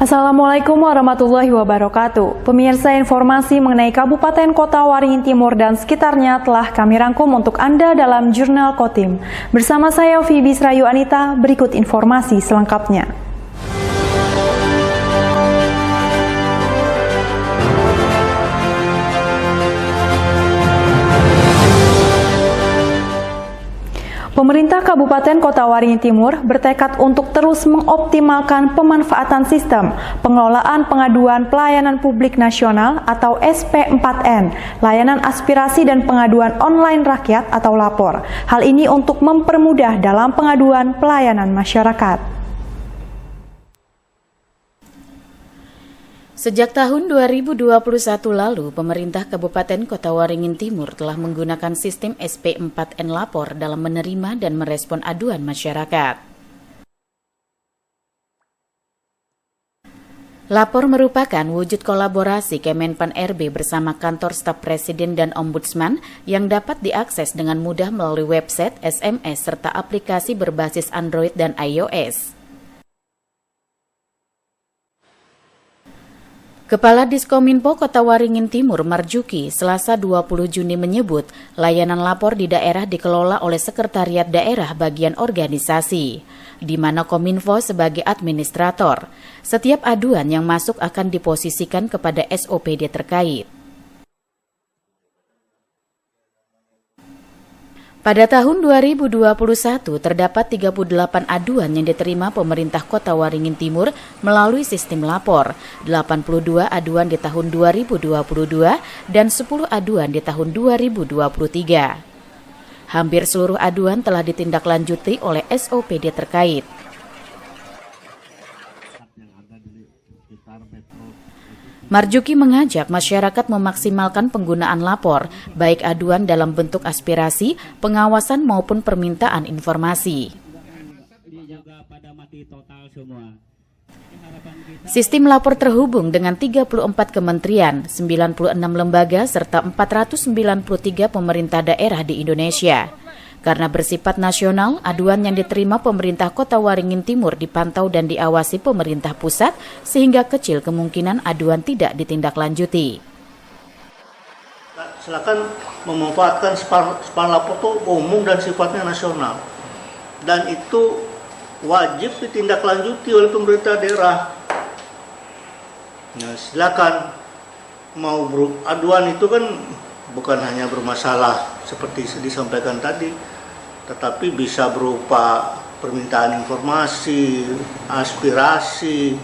Assalamualaikum warahmatullahi wabarakatuh. Pemirsa, informasi mengenai Kabupaten Kota Waringin Timur dan sekitarnya telah kami rangkum untuk Anda dalam Jurnal Kotim. Bersama saya Phoebe Srayu Anita, berikut informasi selengkapnya. Pemerintah Kabupaten Kota Waringin Timur bertekad untuk terus mengoptimalkan pemanfaatan sistem pengelolaan pengaduan pelayanan publik nasional atau SP4N, layanan aspirasi dan pengaduan online rakyat atau lapor. Hal ini untuk mempermudah dalam pengaduan pelayanan masyarakat. Sejak tahun 2021 lalu, pemerintah Kabupaten Kota Waringin Timur telah menggunakan sistem SP4N Lapor dalam menerima dan merespon aduan masyarakat. Lapor merupakan wujud kolaborasi Kemenpan RB bersama Kantor Staf Presiden dan Ombudsman yang dapat diakses dengan mudah melalui website, SMS, serta aplikasi berbasis Android dan iOS. Kepala Diskominfo Kota Waringin Timur Marjuki Selasa 20 Juni menyebut layanan lapor di daerah dikelola oleh Sekretariat Daerah Bagian Organisasi, di mana Kominfo sebagai administrator. Setiap aduan yang masuk akan diposisikan kepada SOPD terkait. Pada tahun 2021, terdapat 38 aduan yang diterima pemerintah Kota Waringin Timur melalui sistem lapor, 82 aduan di tahun 2022, dan 10 aduan di tahun 2023. Hampir seluruh aduan telah ditindaklanjuti oleh SOPD terkait. Marjuki mengajak masyarakat memaksimalkan penggunaan lapor, baik aduan dalam bentuk aspirasi, pengawasan maupun permintaan informasi. Sistem lapor terhubung dengan 34 kementerian, 96 lembaga, serta 493 pemerintah daerah di Indonesia. Karena bersifat nasional, aduan yang diterima pemerintah Kota Waringin Timur dipantau dan diawasi pemerintah pusat, sehingga kecil kemungkinan aduan tidak ditindaklanjuti. Silakan memanfaatkan span lapor itu umum dan sifatnya nasional. Dan itu wajib ditindaklanjuti oleh pemerintah daerah. Nah, silakan mau aduan itu kan bukan hanya bermasalah seperti disampaikan tadi, tetapi bisa berupa permintaan informasi, aspirasi.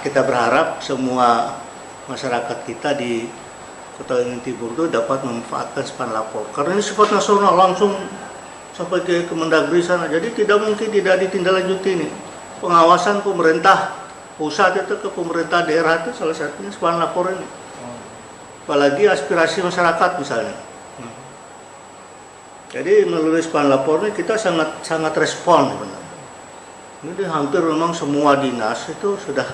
Kita berharap semua masyarakat kita di Kota Waringin Timur itu dapat memanfaatkan span lapor. Karena ini sifat nasional, langsung sampai ke Kemendagri sana. Jadi tidak mungkin tidak ditindaklanjuti ini. Pengawasan pemerintah pusat itu ke pemerintah daerah itu salah satunya span lapor ini. Apalagi aspirasi masyarakat misalnya. Jadi melalui span lapor ini kita sangat respon sebenarnya. Jadi hampir memang semua dinas itu sudah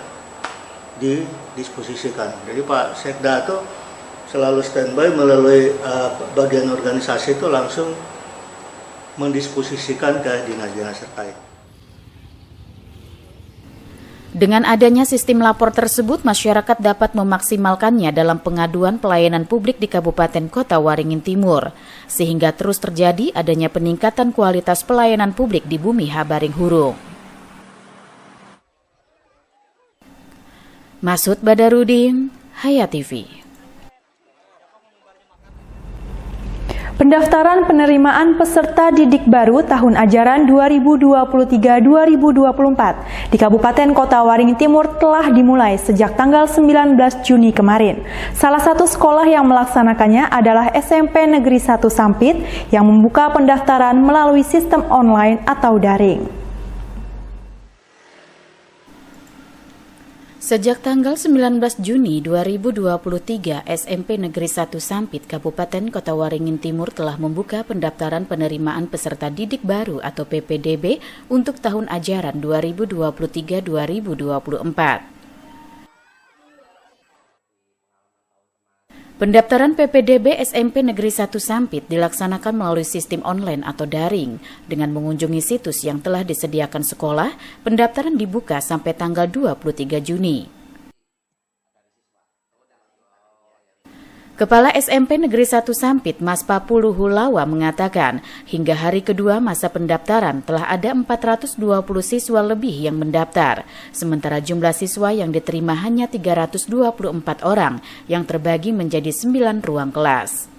didisposisikan. Jadi Pak Sekda itu selalu standby melalui bagian organisasi itu langsung mendisposisikan ke dinas-dinas terkait. Dengan adanya sistem lapor tersebut, masyarakat dapat memaksimalkannya dalam pengaduan pelayanan publik di Kabupaten Kota Waringin Timur, sehingga terus terjadi adanya peningkatan kualitas pelayanan publik di Bumi Habaring Hurung. Masud Badarudin, Hayat TV. Pendaftaran penerimaan peserta didik baru tahun ajaran 2023-2024 di Kabupaten Kota Waringin Timur telah dimulai sejak tanggal 19 Juni kemarin. Salah satu sekolah yang melaksanakannya adalah SMP Negeri 1 Sampit yang membuka pendaftaran melalui sistem online atau daring. Sejak tanggal 19 Juni 2023, SMP Negeri 1 Sampit, Kabupaten Kota Waringin Timur telah membuka pendaftaran penerimaan peserta didik baru atau PPDB untuk tahun ajaran 2023-2024. Pendaftaran PPDB SMP Negeri 1 Sampit dilaksanakan melalui sistem online atau daring. Dengan mengunjungi situs yang telah disediakan sekolah, pendaftaran dibuka sampai tanggal 23 Juni. Kepala SMP Negeri 1 Sampit, Mas Papulu Hulawa mengatakan, hingga hari kedua masa pendaftaran telah ada 420 siswa lebih yang mendaftar, sementara jumlah siswa yang diterima hanya 324 orang yang terbagi menjadi 9 ruang kelas.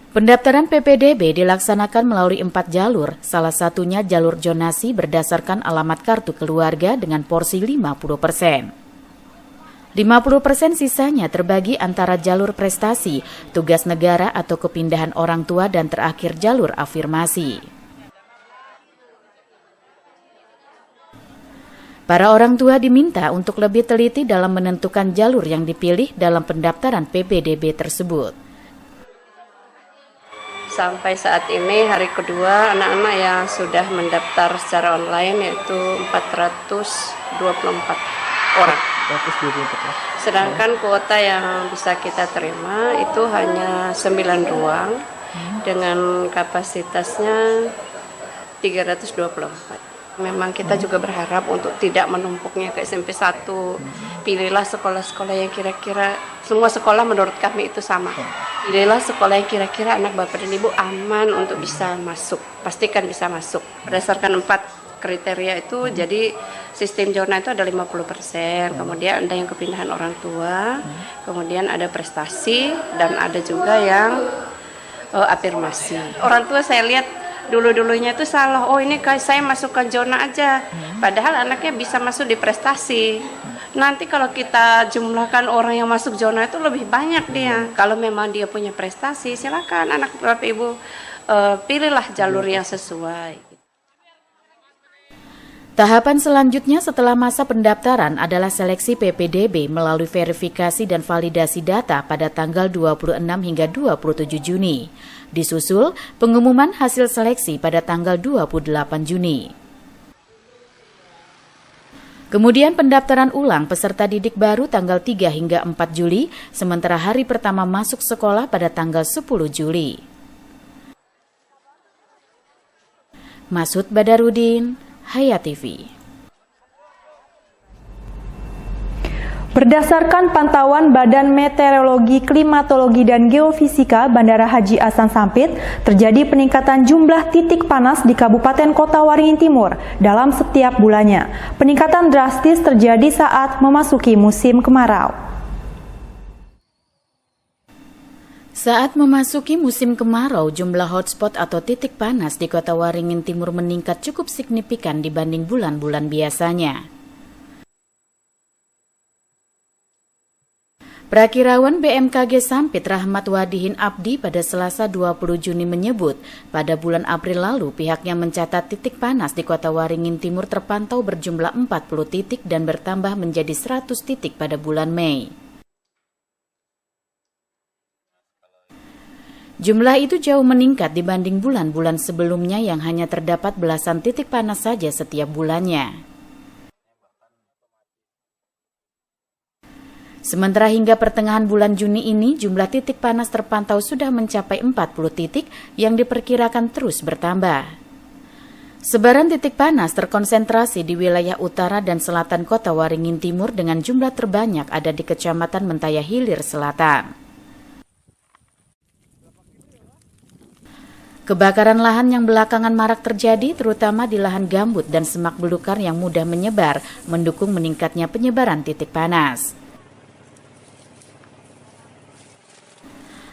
Pendaftaran PPDB dilaksanakan melalui 4 jalur, salah satunya jalur zonasi berdasarkan alamat kartu keluarga dengan porsi 50%. 50% sisanya terbagi antara jalur prestasi, tugas negara atau kepindahan orang tua dan terakhir jalur afirmasi. Para orang tua diminta untuk lebih teliti dalam menentukan jalur yang dipilih dalam pendaftaran PPDB tersebut. Sampai saat ini hari kedua anak-anak yang sudah mendaftar secara online yaitu 424 orang. Sedangkan kuota yang bisa kita terima itu hanya 9 ruang dengan kapasitasnya 324. Memang kita juga berharap untuk tidak menumpuknya ke SMP 1. Pilihlah sekolah-sekolah yang kira-kira, semua sekolah menurut kami itu sama. Pilihlah sekolah yang kira-kira anak bapak dan ibu aman untuk bisa masuk. Pastikan bisa masuk. Berdasarkan 4 kriteria itu, jadi sistem zona itu ada 50%, kemudian ada yang kepindahan orang tua, kemudian ada prestasi, dan ada juga yang afirmasi. Orang tua saya lihat dulu-dulunya itu salah, oh ini saya masukkan zona aja, padahal anaknya bisa masuk di prestasi. Nanti kalau kita jumlahkan orang yang masuk zona itu lebih banyak dia. Kalau memang dia punya prestasi, silakan anak bapak ibu pilihlah jalur yang sesuai. Tahapan selanjutnya setelah masa pendaftaran adalah seleksi PPDB melalui verifikasi dan validasi data pada tanggal 26 hingga 27 Juni. Disusul pengumuman hasil seleksi pada tanggal 28 Juni. Kemudian pendaftaran ulang peserta didik baru tanggal 3 hingga 4 Juli, sementara hari pertama masuk sekolah pada tanggal 10 Juli. Masud Badarudin, Hayat TV. Berdasarkan pantauan Badan Meteorologi, Klimatologi, dan Geofisika Bandara Haji Hasan Sampit, terjadi peningkatan jumlah titik panas di Kabupaten Kota Waringin Timur dalam setiap bulannya. Peningkatan drastis terjadi saat memasuki musim kemarau. Saat memasuki musim kemarau, jumlah hotspot atau titik panas di Kota Waringin Timur meningkat cukup signifikan dibanding bulan-bulan biasanya. Prakirawan BMKG Sampit Rahmat Wadihin Abdi pada Selasa 20 Juni menyebut, pada bulan April lalu pihaknya mencatat titik panas di Kota Waringin Timur terpantau berjumlah 40 titik dan bertambah menjadi 100 titik pada bulan Mei. Jumlah itu jauh meningkat dibanding bulan-bulan sebelumnya yang hanya terdapat belasan titik panas saja setiap bulannya. Sementara hingga pertengahan bulan Juni ini, jumlah titik panas terpantau sudah mencapai 40 titik yang diperkirakan terus bertambah. Sebaran titik panas terkonsentrasi di wilayah utara dan selatan Kota Waringin Timur dengan jumlah terbanyak ada di Kecamatan Mentaya Hilir Selatan. Kebakaran lahan yang belakangan marak terjadi terutama di lahan gambut dan semak belukar yang mudah menyebar, mendukung meningkatnya penyebaran titik panas.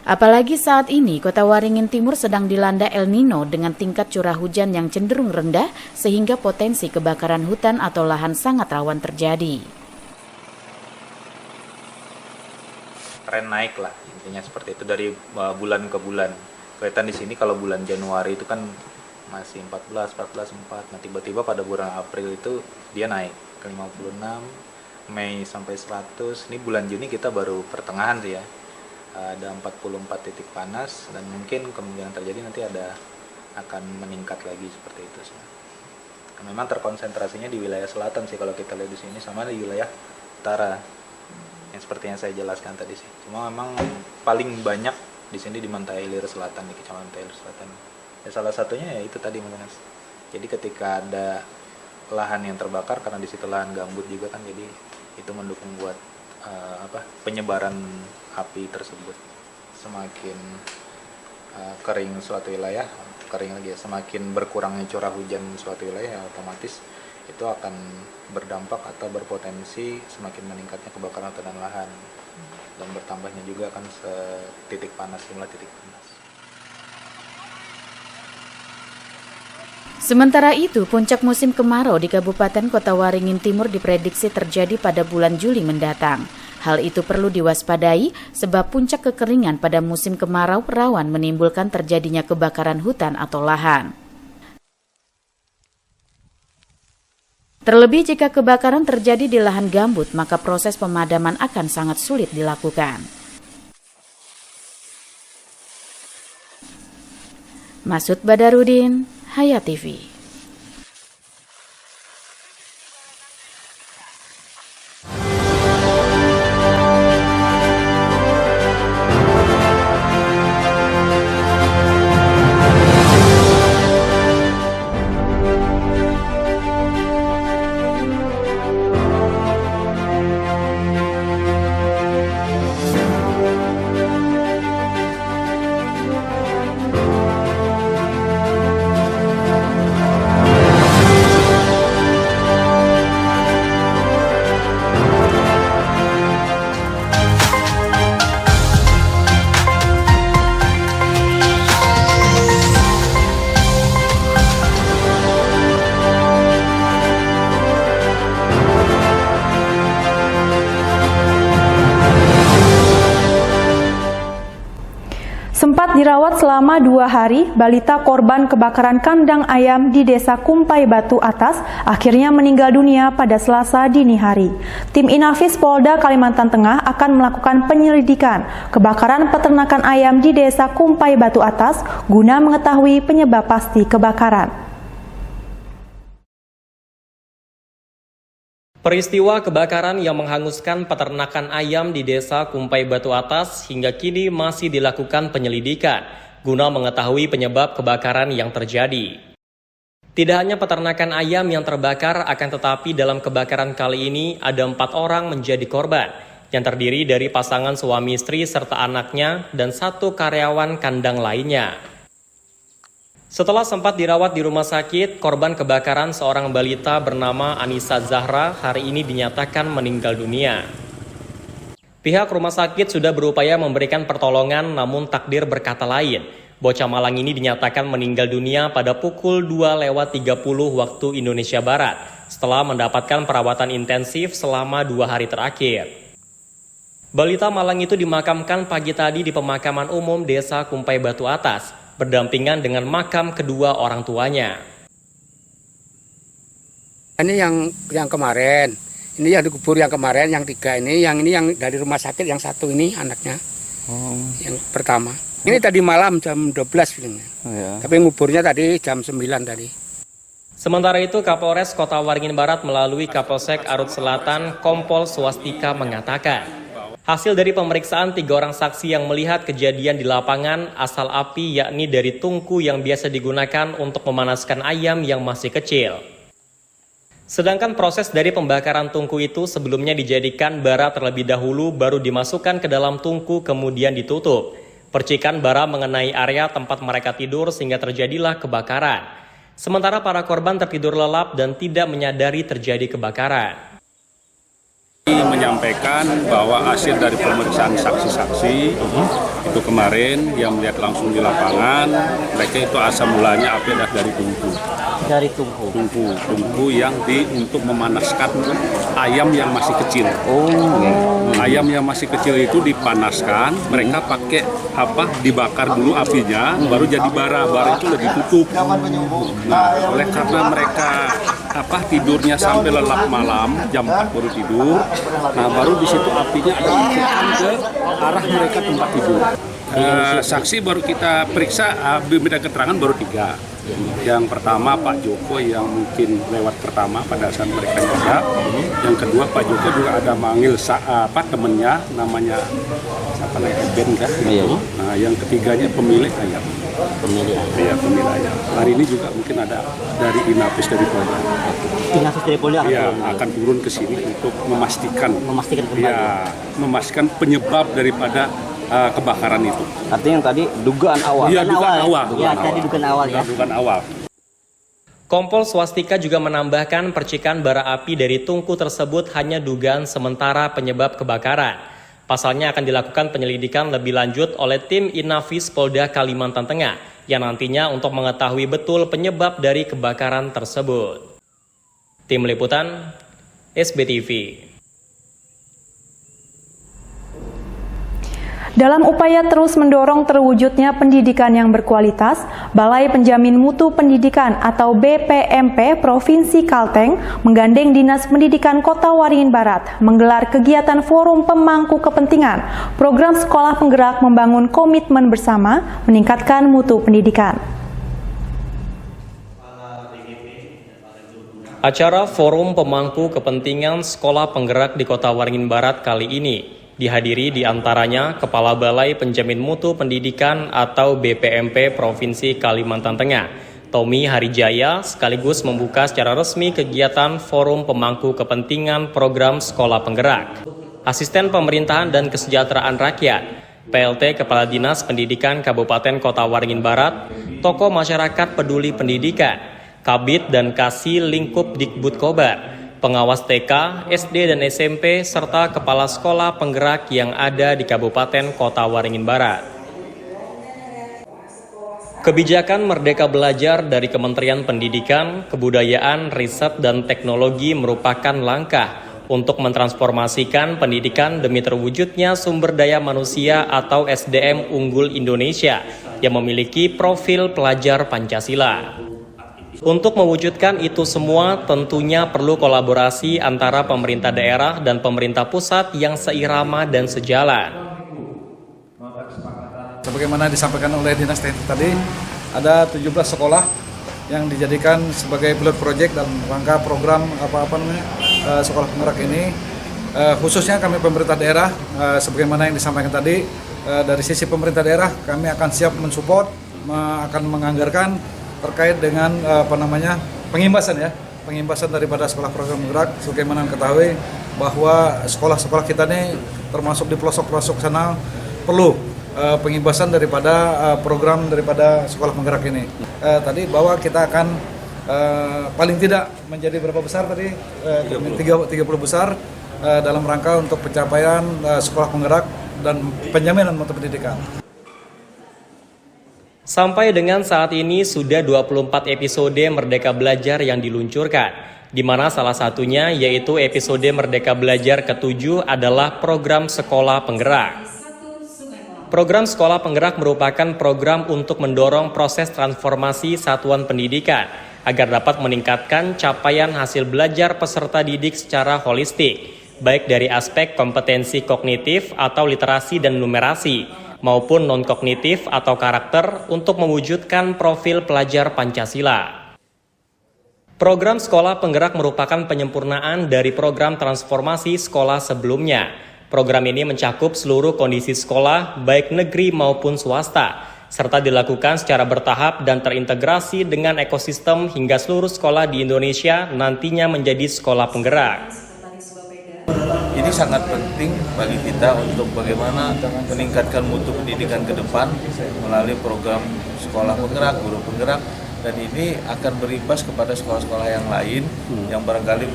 Apalagi saat ini Kota Waringin Timur sedang dilanda El Nino dengan tingkat curah hujan yang cenderung rendah sehingga potensi kebakaran hutan atau lahan sangat rawan terjadi. Tren naik lah, intinya seperti itu dari bulan ke bulan. Kelihatan di sini kalau bulan Januari itu kan masih 14, 4. Nah tiba-tiba pada bulan April itu dia naik ke 56, Mei sampai 100. Ini bulan Juni kita baru pertengahan sih ya. Ada 44 titik panas dan mungkin kemungkinan terjadi nanti akan meningkat lagi seperti itu sih. Memang terkonsentrasinya di wilayah selatan sih kalau kita lihat di sini sama di wilayah utara. Yang seperti yang saya jelaskan tadi sih. Cuma memang paling banyak di sini di Mentaya Hilir Selatan, di Kecamatan Mentaya Hilir Selatan. Ya, salah satunya ya itu tadi Mas. Jadi ketika ada lahan yang terbakar karena di situ lahan gambut juga kan, jadi itu mendukung buat penyebaran api tersebut. Semakin kering suatu wilayah, semakin berkurangnya curah hujan suatu wilayah, otomatis itu akan berdampak atau berpotensi semakin meningkatnya kebakaran hutan dan lahan, dan bertambahnya juga akan jumlah titik panas. Sementara itu, puncak musim kemarau di Kabupaten Kota Waringin Timur diprediksi terjadi pada bulan Juli mendatang. Hal itu perlu diwaspadai sebab puncak kekeringan pada musim kemarau rawan menimbulkan terjadinya kebakaran hutan atau lahan. Terlebih jika kebakaran terjadi di lahan gambut, maka proses pemadaman akan sangat sulit dilakukan. Masud Badarudin, Hayat TV. Sempat dirawat selama 2 hari, balita korban kebakaran kandang ayam di Desa Kumpai Batu Atas akhirnya meninggal dunia pada Selasa dini hari. Tim Inafis Polda Kalimantan Tengah akan melakukan penyelidikan kebakaran peternakan ayam di Desa Kumpai Batu Atas guna mengetahui penyebab pasti kebakaran. Peristiwa kebakaran yang menghanguskan peternakan ayam di Desa Kumpai Batu Atas hingga kini masih dilakukan penyelidikan guna mengetahui penyebab kebakaran yang terjadi. Tidak hanya peternakan ayam yang terbakar, akan tetapi dalam kebakaran kali ini ada 4 orang menjadi korban yang terdiri dari pasangan suami istri serta anaknya dan 1 karyawan kandang lainnya. Setelah sempat dirawat di rumah sakit, korban kebakaran seorang balita bernama Anissa Zahra hari ini dinyatakan meninggal dunia. Pihak rumah sakit sudah berupaya memberikan pertolongan, namun takdir berkata lain. Bocah Malang ini dinyatakan meninggal dunia pada pukul 2:30 waktu Indonesia Barat setelah mendapatkan perawatan intensif selama 2 hari terakhir. Balita Malang itu dimakamkan pagi tadi di pemakaman umum Desa Kumpai Batu Atas, berdampingan dengan makam kedua orang tuanya. Ini yang kemarin, ini yang dikubur yang kemarin, yang 3 ini yang dari rumah sakit, yang 1 ini anaknya. Yang pertama. Ini tadi malam jam 12 filmnya. Tapi nguburnya tadi jam 9 tadi. Sementara itu, Kapolres Kota Waringin Barat melalui Kapolsek Arut Selatan, Kompol Swastika mengatakan, hasil dari pemeriksaan 3 orang saksi yang melihat kejadian di lapangan, asal api yakni dari tungku yang biasa digunakan untuk memanaskan ayam yang masih kecil. Sedangkan proses dari pembakaran tungku itu sebelumnya dijadikan bara terlebih dahulu baru dimasukkan ke dalam tungku kemudian ditutup. Percikan bara mengenai area tempat mereka tidur sehingga terjadilah kebakaran. Sementara para korban tertidur lelap dan tidak menyadari terjadi kebakaran. Menyampaikan bahwa hasil dari pemeriksaan saksi-saksi itu kemarin yang melihat langsung di lapangan, mereka itu asal mulanya api adalah dari tungku. Dari tungku yang untuk memanaskan ayam yang masih kecil. Ayam yang masih kecil itu dipanaskan, mereka pakai dibakar dulu apinya, baru jadi bara itu udah ditutup. Nah, oleh karena mereka tidurnya sampai lelap malam, jam 4 baru tidur. Nah, baru di situ apinya ada infeksi ke arah mereka tempat tidur. Saksi baru kita periksa, beda keterangan baru 3. Yang pertama Pak Joko yang mungkin lewat pertama pada saat mereka jaga. Yang kedua Pak Joko juga ada manggil temennya namanya Ben kan? Nah, yang ketiganya pemilik ayam. pemilihan. Iya, pemilihan. Hari ini juga mungkin ada dari Inafis dari Polda. Inafis dari Polda Akan turun ke sini untuk memastikan kembali. Ya, memastikan penyebab daripada kebakaran itu. Artinya yang tadi dugaan awal. Iya, dugaan awal. Tadi dugaan awal ya. Dugaan awal. Kompol Swastika juga menambahkan percikan bara api dari tungku tersebut hanya dugaan sementara penyebab kebakaran. Pasalnya akan dilakukan penyelidikan lebih lanjut oleh tim Inafis Polda Kalimantan Tengah yang nantinya untuk mengetahui betul penyebab dari kebakaran tersebut. Tim Liputan SBTV. Dalam upaya terus mendorong terwujudnya pendidikan yang berkualitas, Balai Penjamin Mutu Pendidikan atau BPMP Provinsi Kalteng menggandeng Dinas Pendidikan Kota Waringin Barat menggelar kegiatan forum pemangku kepentingan program sekolah penggerak membangun komitmen bersama meningkatkan mutu pendidikan. Acara forum pemangku kepentingan sekolah penggerak di Kota Waringin Barat kali ini dihadiri diantaranya Kepala Balai Penjamin Mutu Pendidikan atau BPMP Provinsi Kalimantan Tengah, Tommy Harijaya, sekaligus membuka secara resmi kegiatan Forum Pemangku Kepentingan Program Sekolah Penggerak. Asisten Pemerintahan dan Kesejahteraan Rakyat, PLT Kepala Dinas Pendidikan Kabupaten Kota Waringin Barat, tokoh masyarakat peduli pendidikan, Kabid dan Kasih Lingkup Dikbud Kobar, pengawas TK, SD dan SMP, serta kepala sekolah penggerak yang ada di Kabupaten Kota Waringin Barat. Kebijakan Merdeka Belajar dari Kementerian Pendidikan, Kebudayaan, Riset, dan Teknologi merupakan langkah untuk mentransformasikan pendidikan demi terwujudnya sumber daya manusia atau SDM unggul Indonesia yang memiliki profil pelajar Pancasila. Untuk mewujudkan itu semua tentunya perlu kolaborasi antara pemerintah daerah dan pemerintah pusat yang seirama dan sejalan. Sebagaimana disampaikan oleh Dinas Teknik tadi, ada 17 sekolah yang dijadikan sebagai pilot project dalam rangka program sekolah penggerak ini. Khususnya kami pemerintah daerah, sebagaimana yang disampaikan tadi, dari sisi pemerintah daerah kami akan siap mensupport, akan menganggarkan terkait dengan pengimbasan daripada sekolah program penggerak. Sebagaimana ketahui bahwa sekolah-sekolah kita ini termasuk di pelosok-pelosok sana perlu pengimbasan daripada program daripada sekolah penggerak ini. Tadi bahwa kita akan paling tidak menjadi berapa besar tadi? 30 besar dalam rangka untuk pencapaian sekolah penggerak dan penjaminan mutu pendidikan. Sampai dengan saat ini sudah 24 episode Merdeka Belajar yang diluncurkan, di mana salah satunya yaitu episode Merdeka Belajar ke-7 adalah program Sekolah Penggerak. Program Sekolah Penggerak merupakan program untuk mendorong proses transformasi satuan pendidikan agar dapat meningkatkan capaian hasil belajar peserta didik secara holistik, baik dari aspek kompetensi kognitif atau literasi dan numerasi, maupun non-kognitif atau karakter untuk mewujudkan profil pelajar Pancasila. Program Sekolah Penggerak merupakan penyempurnaan dari program transformasi sekolah sebelumnya. Program ini mencakup seluruh kondisi sekolah, baik negeri maupun swasta, serta dilakukan secara bertahap dan terintegrasi dengan ekosistem hingga seluruh sekolah di Indonesia nantinya menjadi sekolah penggerak. Ini sangat penting bagi kita untuk bagaimana meningkatkan mutu pendidikan ke depan melalui program sekolah penggerak, guru penggerak, dan ini akan berimbas kepada sekolah-sekolah yang lain yang barangkali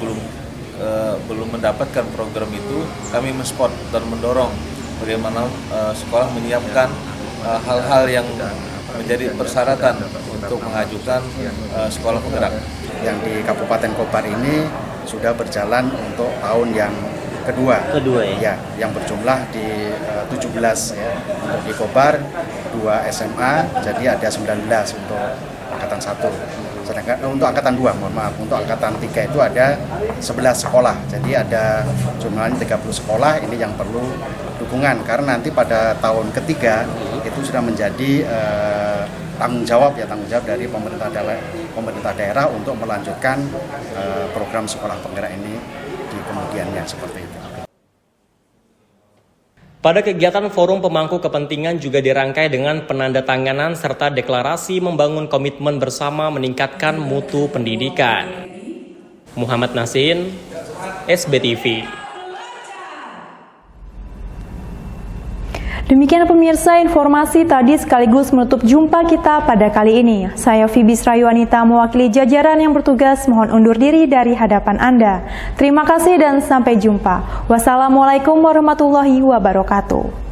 belum mendapatkan program itu. Kami mensupport dan mendorong bagaimana sekolah menyiapkan hal-hal yang menjadi persyaratan untuk mengajukan sekolah penggerak. Yang di Kabupaten Kobar ini sudah berjalan untuk tahun yang kedua ya, yang berjumlah di 17 ya, untuk di Kobar 2 SMA, jadi ada 19 untuk angkatan 1. Sedangkan untuk angkatan 2, untuk angkatan 3 itu ada 11 sekolah. Jadi ada jumlahnya 30 sekolah ini yang perlu dukungan, karena nanti pada tahun ketiga itu sudah menjadi tanggung jawab dari pemerintah daerah untuk melanjutkan program sekolah penggerak ini di kemudiannya, seperti itu. Pada kegiatan forum pemangku kepentingan juga dirangkai dengan penandatanganan serta deklarasi membangun komitmen bersama meningkatkan mutu pendidikan. Muhammad Nasin, SBTV. Demikian pemirsa informasi tadi sekaligus menutup jumpa kita pada kali ini. Saya Fibis Rayuanita mewakili jajaran yang bertugas mohon undur diri dari hadapan Anda. Terima kasih dan sampai jumpa. Wassalamualaikum warahmatullahi wabarakatuh.